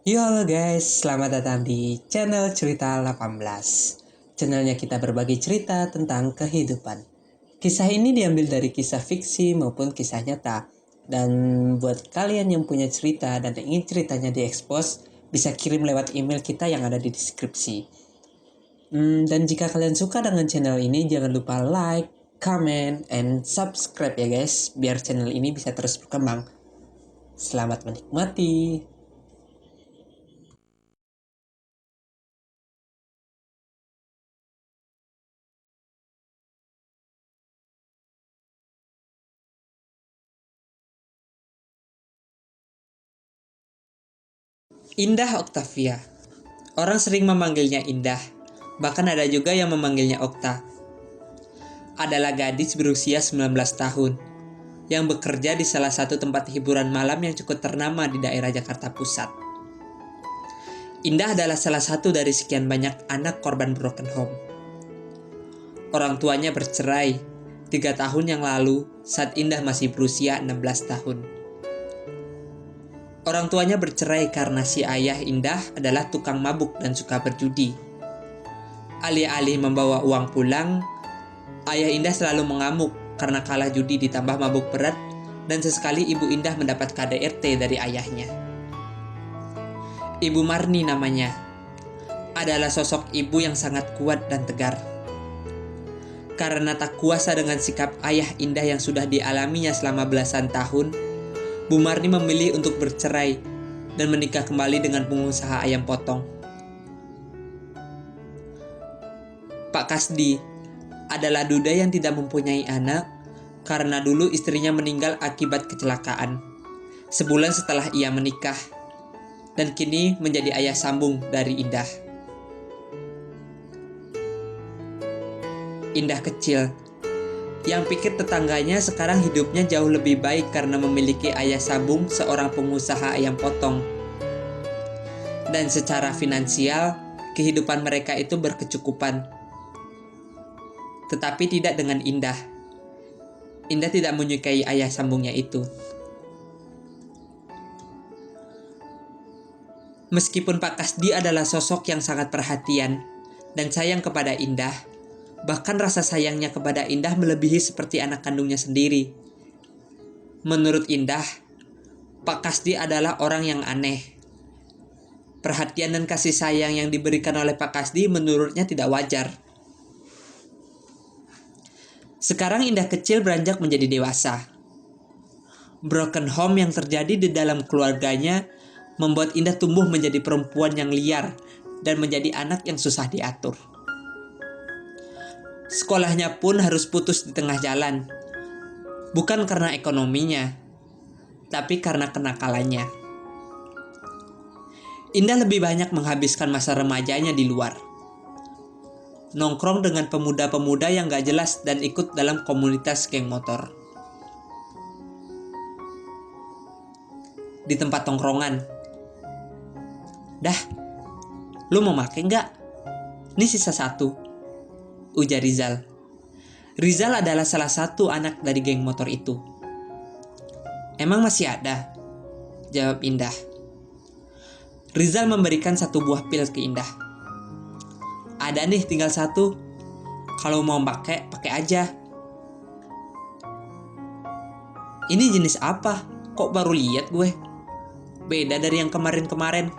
Yo halo guys, selamat datang di channel Cerita 18. Channelnya kita berbagi cerita tentang kehidupan. Kisah ini diambil dari kisah fiksi maupun kisah nyata. Dan buat kalian yang punya cerita dan ingin ceritanya diekspos, bisa kirim lewat email kita yang ada di deskripsi. Dan jika kalian suka dengan channel ini, jangan lupa like, comment, and subscribe ya guys, biar channel ini bisa terus berkembang. Selamat menikmati. Indah Octavia. Orang sering memanggilnya Indah, bahkan ada juga yang memanggilnya Okta. Adalah gadis berusia 19 tahun, yang bekerja di salah satu tempat hiburan malam yang cukup ternama di daerah Jakarta Pusat. Indah adalah salah satu dari sekian banyak anak korban broken home. Orang tuanya bercerai 3 tahun yang lalu saat Indah masih berusia 16 tahun. Orang tuanya bercerai karena si ayah Indah adalah tukang mabuk dan suka berjudi. Alih-alih membawa uang pulang, ayah Indah selalu mengamuk karena kalah judi ditambah mabuk berat dan sesekali ibu Indah mendapat KDRT dari ayahnya. Ibu Marni namanya, adalah sosok ibu yang sangat kuat dan tegar. Karena tak kuasa dengan sikap ayah Indah yang sudah dialaminya selama belasan tahun, Bu Marni memilih untuk bercerai dan menikah kembali dengan pengusaha ayam potong. Pak Kasdi adalah duda yang tidak mempunyai anak karena dulu istrinya meninggal akibat kecelakaan sebulan setelah ia menikah, dan kini menjadi ayah sambung dari Indah. Indah kecil yang pikir tetangganya sekarang hidupnya jauh lebih baik karena memiliki ayah sambung seorang pengusaha ayam potong. Dan secara finansial, kehidupan mereka itu berkecukupan. Tetapi tidak dengan Indah. Indah tidak menyukai ayah sambungnya itu. Meskipun Pak Kasdi adalah sosok yang sangat perhatian dan sayang kepada Indah, bahkan rasa sayangnya kepada Indah melebihi seperti anak kandungnya sendiri. Menurut Indah, Pak Kasdi adalah orang yang aneh. Perhatian dan kasih sayang yang diberikan oleh Pak Kasdi menurutnya tidak wajar. Sekarang Indah kecil beranjak menjadi dewasa. Broken home yang terjadi di dalam keluarganya membuat Indah tumbuh menjadi perempuan yang liar dan menjadi anak yang susah diatur. Sekolahnya pun harus putus di tengah jalan. Bukan karena ekonominya, tapi karena kenakalannya. Indah lebih banyak menghabiskan masa remajanya di luar. Nongkrong dengan pemuda-pemuda yang gak jelas dan ikut dalam komunitas geng motor. Di tempat tongkrongan. Dah, lu mau make nggak? Ini sisa satu, ujar Rizal. Rizal adalah salah satu anak dari geng motor itu. Emang masih ada? Jawab Indah. Rizal memberikan satu buah pil ke Indah. Ada nih, tinggal satu. Kalau mau pakai aja. Ini jenis apa? Kok baru lihat gue? Beda dari yang kemarin-kemarin.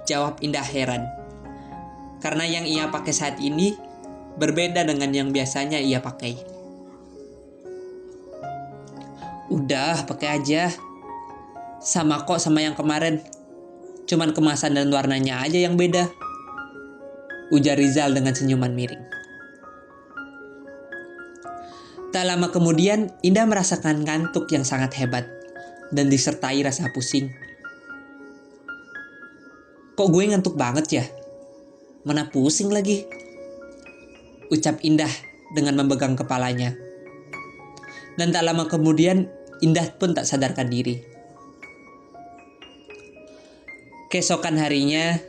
Jawab Indah heran. Karena yang ia pakai saat ini berbeda dengan yang biasanya ia pakai. Udah, pakai aja. Sama kok sama yang kemarin. Cuman kemasan dan warnanya aja yang beda, ujar Rizal dengan senyuman miring. Tak lama kemudian, Indah merasakan ngantuk yang sangat hebat dan disertai rasa pusing. Kok gue ngantuk banget ya? Mana pusing lagi? Ucap Indah dengan memegang kepalanya. Dan tak lama kemudian, Indah pun tak sadarkan diri. Keesokan harinya,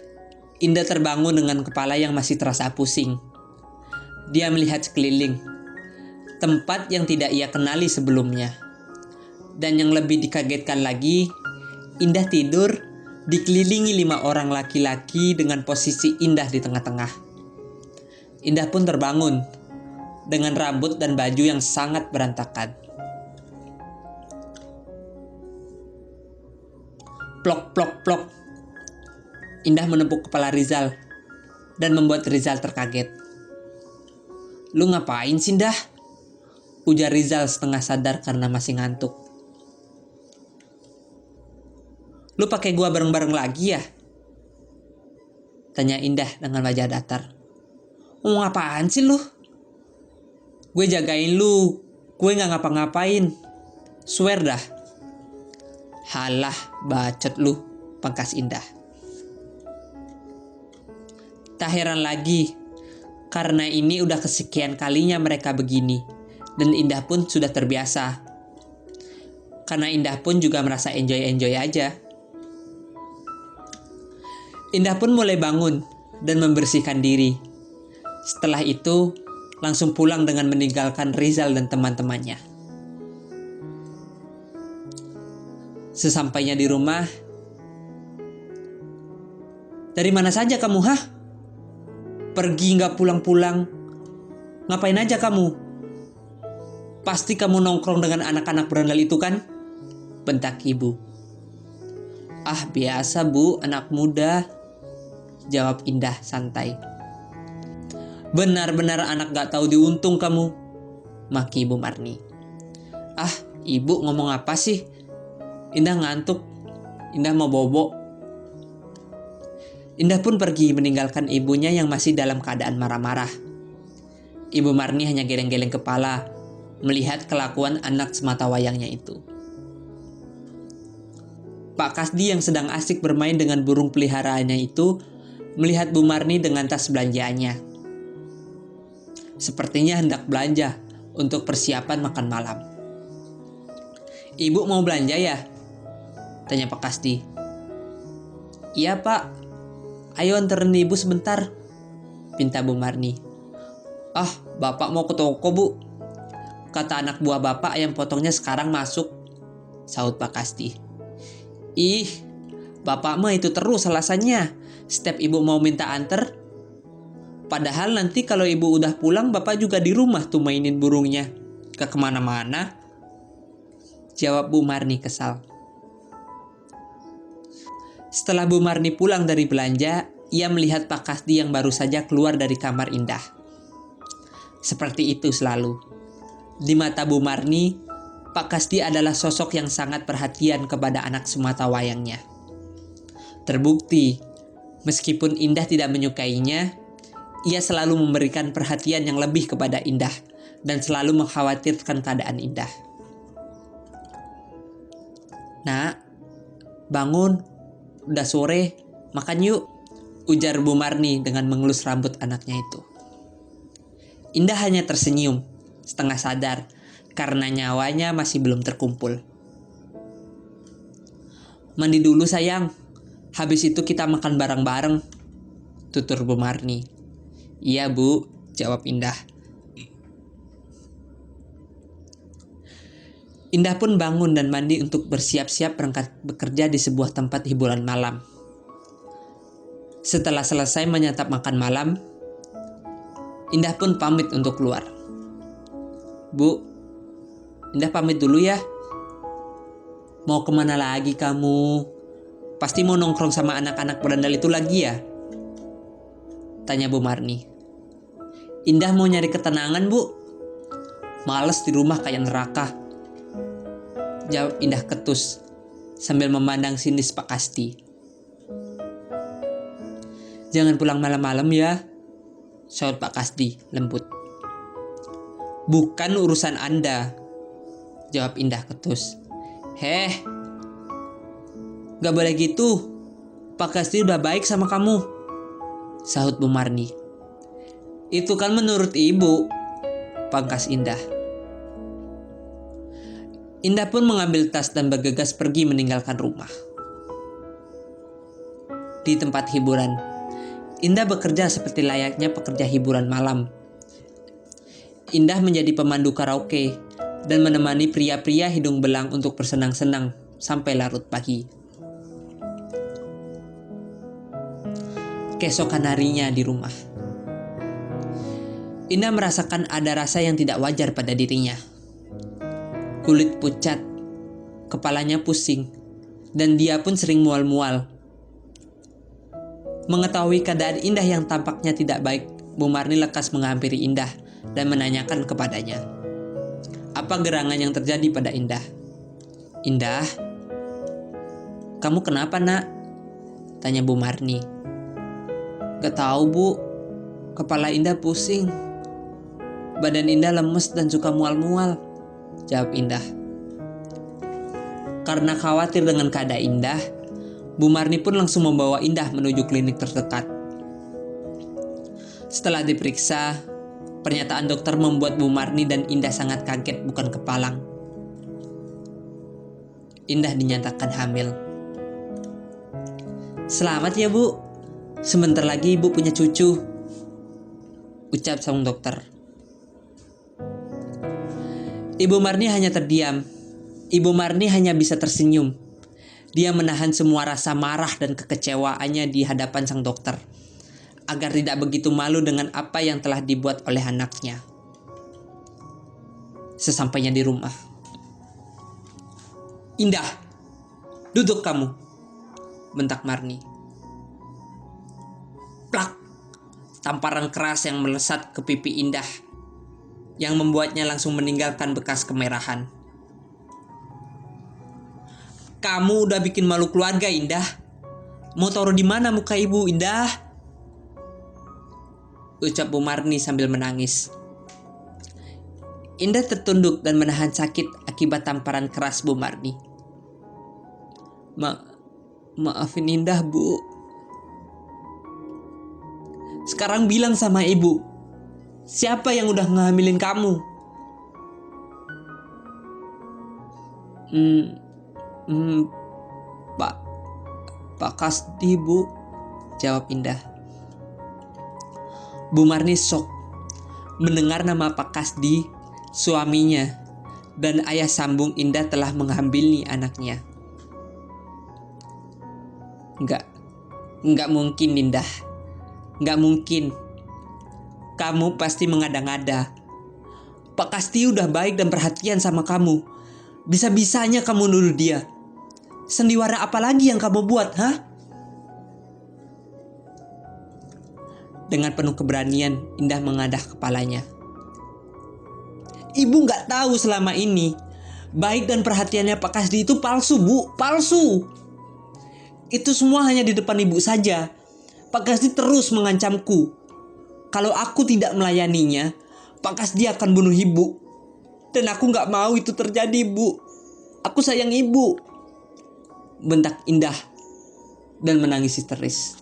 Indah terbangun dengan kepala yang masih terasa pusing. Dia melihat sekeliling, tempat yang tidak ia kenali sebelumnya. Dan yang lebih dikagetkan lagi, Indah tidur dikelilingi 5 orang laki-laki dengan posisi Indah di tengah-tengah. Indah pun terbangun dengan rambut dan baju yang sangat berantakan. Plok, plok, plok. Indah menepuk kepala Rizal dan membuat Rizal terkaget. "Lu ngapain sih, Indah?" ujar Rizal setengah sadar karena masih ngantuk. "Lu pakai gua bareng-bareng lagi ya?" tanya Indah dengan wajah datar. "Ngomong apaan sih lu? Gue jagain lu, gue gak ngapa-ngapain. Swear dah." "Halah, bacot lu," pangkas Indah. Tak heran lagi, karena ini udah kesekian kalinya mereka begini, dan Indah pun sudah terbiasa. Karena Indah pun juga merasa enjoy-enjoy aja. Indah pun mulai bangun dan membersihkan diri. Setelah itu, langsung pulang dengan meninggalkan Rizal dan teman-temannya. Sesampainya di rumah, "Dari mana saja kamu, hah? Pergi nggak pulang-pulang? Ngapain aja kamu? Pasti kamu nongkrong dengan anak-anak berandal itu kan?" bentak ibu. "Ah, biasa bu, anak muda," jawab Indah santai. "Benar-benar anak gak tahu diuntung kamu," maki Ibu Marni. "Ah, ibu ngomong apa sih? Indah ngantuk, Indah mau bobo." Indah pun pergi meninggalkan ibunya yang masih dalam keadaan marah-marah. Ibu Marni hanya geleng-geleng kepala melihat kelakuan anak sematawayangnya itu. Pak Kasdi yang sedang asik bermain dengan burung peliharaannya itu melihat Bu Marni dengan tas belanjaannya. Sepertinya hendak belanja untuk persiapan makan malam. "Ibu mau belanja ya?" tanya Pak Kasdi. "Iya Pak, ayo anterin ibu sebentar," pinta Bu Marni. "Ah, bapak mau ke toko bu. Kata anak buah bapak ayam potongnya sekarang masuk," sahut Pak Kasdi. "Ih, bapak mah itu terus alasannya. Setiap ibu mau minta anter. Padahal nanti kalau ibu udah pulang bapak juga di rumah tuh mainin burungnya. Gak kemana-mana," jawab Bu Marni kesal. Setelah Bu Marni pulang dari belanja, ia melihat Pak Kasdi yang baru saja keluar dari kamar Indah. Seperti itu selalu. Di mata Bu Marni, Pak Kasdi adalah sosok yang sangat perhatian kepada anak sematawayangnya. Terbukti, meskipun Indah tidak menyukainya, ia selalu memberikan perhatian yang lebih kepada Indah dan selalu mengkhawatirkan keadaan Indah. "Nak, bangun. Udah sore, makan yuk," ujar Bu Marni dengan mengelus rambut anaknya itu. Indah hanya tersenyum, setengah sadar, karena nyawanya masih belum terkumpul. "Mandi dulu sayang, habis itu kita makan bareng-bareng," tutur Bu Marni. "Iya Bu," jawab Indah. Indah pun bangun dan mandi untuk bersiap-siap berangkat bekerja di sebuah tempat hiburan malam. Setelah selesai menyantap makan malam, Indah pun pamit untuk keluar. "Bu, Indah pamit dulu ya." "Mau kemana lagi kamu? Pasti mau nongkrong sama anak-anak berandal itu lagi ya?" tanya Bu Marni. "Indah mau nyari ketenangan Bu. Males di rumah kayak neraka," jawab Indah ketus sambil memandang sinis Pak Kasdi. "Jangan pulang malam-malam ya," sahut Pak Kasdi lembut. "Bukan urusan Anda," jawab Indah ketus. "Heh, gak boleh gitu. Pak Kasdi udah baik sama kamu," sahut Bu Marni. "Itu kan menurut ibu," pangkas Indah. Indah pun mengambil tas dan bergegas pergi meninggalkan rumah. Di tempat hiburan, Indah bekerja seperti layaknya pekerja hiburan malam. Indah menjadi pemandu karaoke dan menemani pria-pria hidung belang untuk bersenang-senang sampai larut pagi. keesokan harinya di rumah, Indah merasakan ada rasa yang tidak wajar pada dirinya. Kulit pucat, kepalanya pusing, dan dia pun sering mual-mual. Mengetahui keadaan Indah yang tampaknya tidak baik, Bu Marni lekas menghampiri Indah dan menanyakan kepadanya, apa gerangan yang terjadi pada Indah. "Indah, kamu kenapa nak?" tanya Bu Marni. "Gak tahu Bu, kepala Indah pusing. Badan Indah lemes dan suka mual-mual," jawab Indah. Karena khawatir dengan keadaan Indah, Bu Marni pun langsung membawa Indah menuju klinik terdekat. Setelah diperiksa, pernyataan dokter membuat Bu Marni dan Indah sangat kaget bukan kepalang. Indah dinyatakan hamil. "Selamat ya Bu, sebentar lagi Ibu punya cucu," ucap sang dokter. Ibu Marni hanya terdiam. Ibu Marni hanya bisa tersenyum. Dia menahan semua rasa marah dan kekecewaannya di hadapan sang dokter, agar tidak begitu malu dengan apa yang telah dibuat oleh anaknya. Sesampainya di rumah, "Indah, duduk kamu," bentak Marni. Plak! Tamparan keras yang melesat ke pipi Indah, yang membuatnya langsung meninggalkan bekas kemerahan. "Kamu udah bikin malu keluarga, Indah. Mau taruh di mana muka ibu, Indah?" ucap Bu Marni sambil menangis. Indah tertunduk dan menahan sakit akibat tamparan keras Bu Marni. Maafin Indah, Bu. Sekarang bilang sama ibu, siapa yang udah ngehamilin kamu?" Hmm, hmm, Pak, Pak Kasdi, Bu, jawab Indah. Bu Marni shock mendengar nama Pak Kasdi, suaminya, dan ayah sambung Indah telah menghamili anaknya. Enggak mungkin, Indah. Enggak mungkin. Kamu pasti mengada-ngada. Pak Kasdi udah baik dan perhatian sama kamu. Bisa-bisanya kamu nuduh dia. Sandiwara apa lagi yang kamu buat, hah? Dengan penuh keberanian, Indah mengadah kepalanya. "Ibu gak tahu selama ini, baik dan perhatiannya Pak Kasdi itu palsu, Bu. Palsu. Itu semua hanya di depan ibu saja. Pak Kasdi terus mengancamku. Kalau aku tidak melayaninya, Pak Kasdi akan bunuh ibu. Dan aku gak mau itu terjadi, Bu. Aku sayang ibu," bentak Indah dan menangis histeris.